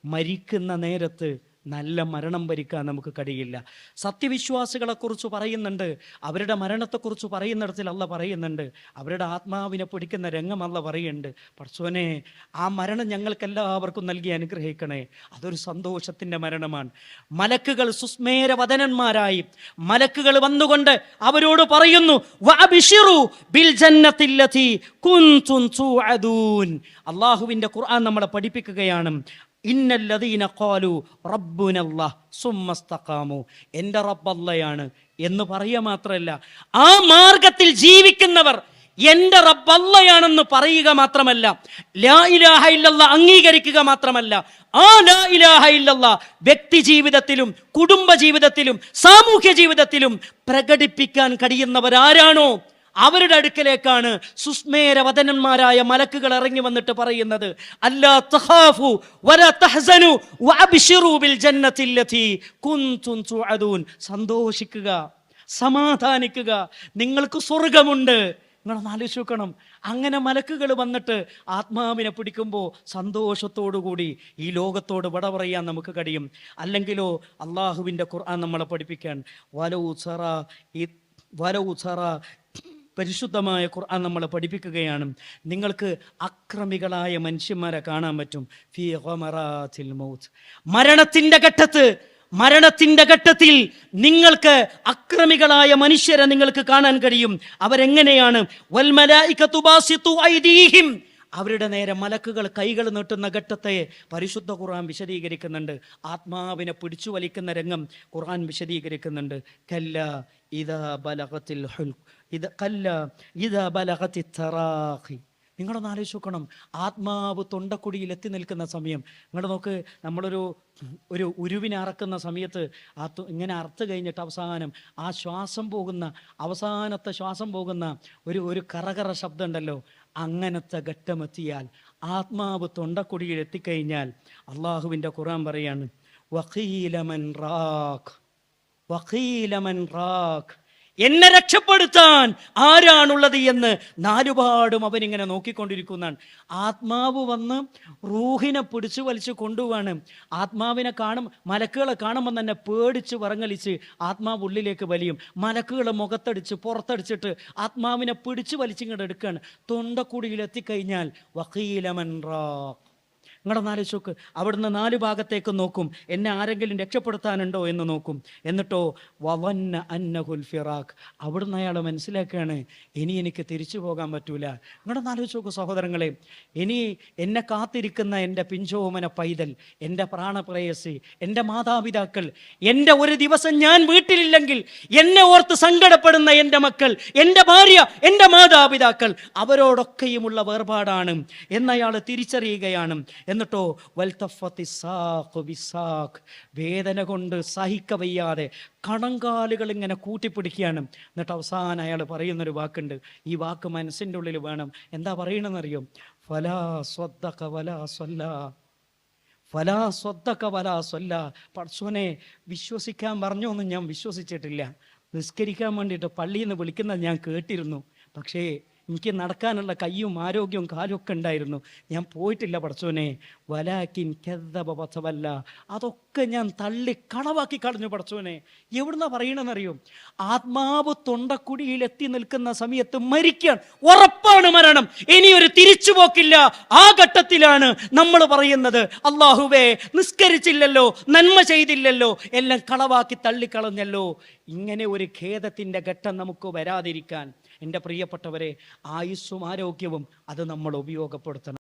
മരിക്കുന്ന നേരത്ത് നല്ല മരണം വരിക്കാൻ നമുക്ക് കഴിയില്ല. സത്യവിശ്വാസികളെക്കുറിച്ച് പറയുന്നുണ്ട്, അവരുടെ മരണത്തെക്കുറിച്ച് പറയുന്നിടത്തിൽ അല്ല പറയുന്നുണ്ട്, അവരുടെ ആത്മാവിനെ പിടിക്കുന്ന രംഗം അല്ല പറയുന്നുണ്ട്. പടച്ചോനെ, ആ മരണം ഞങ്ങൾക്കെല്ലാവർക്കും നൽകി അനുഗ്രഹിക്കണേ. അതൊരു സന്തോഷത്തിൻ്റെ മരണമാണ്. മലക്കുകൾ സുസ്മേരവദനന്മാരായി മലക്കുകൾ വന്നുകൊണ്ട് അവരോട് പറയുന്നു, വഅബ്ശിറൂ ബിൽ ജന്നത്തില്ലതി കുൻതും തുഅദൂൻ. അല്ലാഹുവിൻ്റെ ഖുർആൻ നമ്മളെ പഠിപ്പിക്കുകയാണ്, ഇന്നല്ലദീന ഖാലു റബ്ബുനല്ലാഹ് സുമ്മസ്തഖാമു, എൻ്റെ റബ്ബ് അല്ലാഹയാണ് എന്ന് പറയുക മാത്രമല്ല, ആ മാർഗത്തിൽ ജീവിക്കുന്നവർ എൻ്റെ റബ്ബ് അല്ലാഹയാണെന്ന് പറയുക മാത്രമല്ല, ലാ ഇലാഹ ഇല്ലല്ലാഹ് അംഗീകരിക്കുക മാത്രമല്ല, ആ ലാ ഇലാഹ ഇല്ലല്ലാഹ് വ്യക്തി ജീവിതത്തിലും കുടുംബ ജീവിതത്തിലും സാമൂഹ്യ ജീവിതത്തിലും പ്രകടിപ്പിക്കാൻ കഴിയുന്നവരാരാണോ അവരുടെ അടുക്കലേക്കാണ് സുസ്മേരവദനന്മാരായ മലക്കുകൾ ഇറങ്ങി വന്നിട്ട് പറയുന്നത്, അല്ലാ തഖാഫു വലാ തഹ്സനു വഅബ്ശിറൂ ബിൽ ജന്നത്തില്ലതി കുൻതും തുഅദൂൻ. സന്തോഷിക്കുക, സമാധാനിക്കുക, നിങ്ങൾക്ക് സ്വർഗമുണ്ട്. നിങ്ങളൊന്ന് ആലോചിച്ച് നോക്കണം. അങ്ങനെ മലക്കുകൾ വന്നിട്ട് ആത്മാവിനെ പിടിക്കുമ്പോൾ സന്തോഷത്തോടുകൂടി ഈ ലോകത്തോട് വിട പറയാൻ നമുക്ക് കഴിയും. അല്ലെങ്കിലോ അള്ളാഹുവിൻ്റെ ഖുർആൻ നമ്മളെ പഠിപ്പിക്കാൻ വലൗ സറ പരിശുദ്ധമായ ഖുർആൻ നമ്മളെ പഠിപ്പിക്കുകയാണ്, നിങ്ങൾക്ക് അക്രമികളായ മനുഷ്യന്മാരെ കാണാൻ പറ്റും. ഫീ ഗമറാത്തിൽ മൗത്ത്, മരണത്തിൻ്റെ ഘട്ടത്തിൽ നിങ്ങൾക്ക് അക്രമികളായ മനുഷ്യരെ നിങ്ങൾക്ക് കാണാൻ കഴിയും. അവരെങ്ങനെയാണ്? വൽ മലായികതു ബാസിതു ഐദീഹിം, അവരുടെ നേരെ മലക്കുകൾ കൈകൾ നീട്ടുന്ന ഘട്ടത്തെ പരിശുദ്ധ ഖുർആൻ വിശദീകരിക്കുന്നുണ്ട്. ആത്മാവിനെ പിടിച്ചു വലിക്കുന്ന രംഗം ഖുർആൻ വിശദീകരിക്കുന്നുണ്ട്. കല്ലാ ഇദാ ബലഗത്തിൽ ഹുൽഖ് ഇദാ ബലഗത്തി തറാഖി. നിങ്ങളൊന്ന് ആലോചിച്ച് നോക്കണം, ആത്മാവ് തൊണ്ടക്കുടിയിൽ എത്തി നിൽക്കുന്ന സമയം. നിങ്ങൾ നോക്ക്, നമ്മളൊരു ഉരുവിനെ അറക്കുന്ന സമയത്ത് ഇങ്ങനെ അറുത്ത് കഴിഞ്ഞിട്ട് അവസാനം ആ അവസാനത്തെ ശ്വാസം പോകുന്ന ഒരു കറകറ ശബ്ദം ഉണ്ടല്ലോ, അങ്ങനത്തെ ഘട്ടമെത്തിയാൽ, ആത്മാവ് തൊണ്ടക്കുടിയിൽ എത്തിക്കഴിഞ്ഞാൽ അള്ളാഹുവിൻ്റെ ഖുർആൻ പറയാണ്, വഖീല മൻ റാഖ്, എന്നെ രക്ഷപ്പെടുത്താൻ ആരാണുള്ളത് എന്ന് നാലുപാടും അവനിങ്ങനെ നോക്കിക്കൊണ്ടിരിക്കുന്നതാണ്. ആത്മാവ് വന്ന് റൂഹിനെ പിടിച്ചു വലിച്ചു കൊണ്ടുപോവാണ്. ആത്മാവിനെ മലക്കുകളെ കാണുമ്പോൾ തന്നെ പേടിച്ച് വറങ്ങലിച്ച് ആത്മാവ് ഉള്ളിലേക്ക് വലിയും. മലക്കുകളെ മുഖത്തടിച്ച് പുറത്തടിച്ചിട്ട് ആത്മാവിനെ പിടിച്ചു വലിച്ചിങ്ങോട്ട് എടുക്കുകയാണ്. തൊണ്ടക്കുടിയിൽ എത്തിക്കഴിഞ്ഞാൽ വഖീല മൻ റാഖ്. നിങ്ങളൊന്ന് ആലോചിച്ച് നോക്ക്, അവിടുന്ന് 4 ഭാഗത്തേക്ക് നോക്കും, എന്നെ ആരെങ്കിലും രക്ഷപ്പെടുത്താനുണ്ടോ എന്ന് നോക്കും. എന്നിട്ടോ വവന്ന അന്നഹുൽ ഫിറാഖ്, അവിടുന്ന് അയാൾ മനസ്സിലാക്കുകയാണ്, ഇനി എനിക്ക് തിരിച്ചു പോകാൻ പറ്റൂല. നിങ്ങളൊന്ന് ആലോചിച്ച് നോക്കൂ സഹോദരങ്ങളെ, ഇനി എന്നെ കാത്തിരിക്കുന്ന എൻ്റെ പിഞ്ചോമന പൈതൽ, എൻ്റെ പ്രാണപ്രേയസി, എൻ്റെ മാതാപിതാക്കൾ, എൻ്റെ ഒരു ദിവസം ഞാൻ വീട്ടിലില്ലെങ്കിൽ എന്നെ ഓർത്ത് സങ്കടപ്പെടുന്ന എൻ്റെ മക്കൾ, എൻ്റെ ഭാര്യ, എൻ്റെ മാതാപിതാക്കൾ, അവരോടൊക്കെയുമുള്ള വേർപാടാണ് എന്നയാൾ തിരിച്ചറിയുകയാണ്. എന്നിട്ടോ വേദന കൊണ്ട് സഹിക്കവയ്യാതെ കണങ്കാലുകൾ ഇങ്ങനെ കൂട്ടിപ്പിടിക്കുകയാണ്. എന്നിട്ട് അവസാനം അയാൾ പറയുന്നൊരു വാക്കുണ്ട്, ഈ വാക്ക് മനസ്സിൻ്റെ ഉള്ളിൽ വേണം. എന്താ പറയണമെന്നറിയോ? ഫലാ സ്വദ്ദഖ വലാ സ്വല്ല. പടച്ചോനെ, വിശ്വസിക്കാൻ പറഞ്ഞൊന്നും ഞാൻ വിശ്വസിച്ചിട്ടില്ല. നിസ്കരിക്കാൻ വേണ്ടിയിട്ട് പള്ളിയിൽ നിന്ന് വിളിക്കുന്നത് ഞാൻ കേട്ടിരുന്നു. പക്ഷേ എനിക്ക് നടക്കാനുള്ള കയ്യും ആരോഗ്യവും കാലും ഒക്കെ ഉണ്ടായിരുന്നു. ഞാൻ പോയിട്ടില്ല പടച്ചോനെ. വലാകിൻ കദ്ദബ വതവല്ല, അതൊക്കെ ഞാൻ തള്ളി കളവാക്കി കളഞ്ഞു പടച്ചോനെ. എവിടുന്നാ പറയണമെന്നറിയോ? ആത്മാവ് തൊണ്ടക്കുടിയിൽ എത്തി നിൽക്കുന്ന സമയത്ത് മരിക്കാൻ ഉറപ്പാണ് മരണം. ഇനിയൊരു തിരിച്ചുപോക്കില്ല. ആ ഘട്ടത്തിലാണ് നമ്മൾ പറയുന്നത്, അല്ലാഹുവേ, നിസ്കരിച്ചില്ലല്ലോ, നന്മ ചെയ്തില്ലല്ലോ, എല്ലാം കളവാക്കി തള്ളിക്കളഞ്ഞല്ലോ. ഇങ്ങനെ ഒരു ഖേദത്തിൻ്റെ ഘട്ടം നമുക്ക് വരാതിരിക്കാൻ എൻ്റെ പ്രിയപ്പെട്ടവരെ, ആയുസ്സും ആരോഗ്യവും അത് നമ്മൾ ഉപയോഗപ്പെടുത്തണം.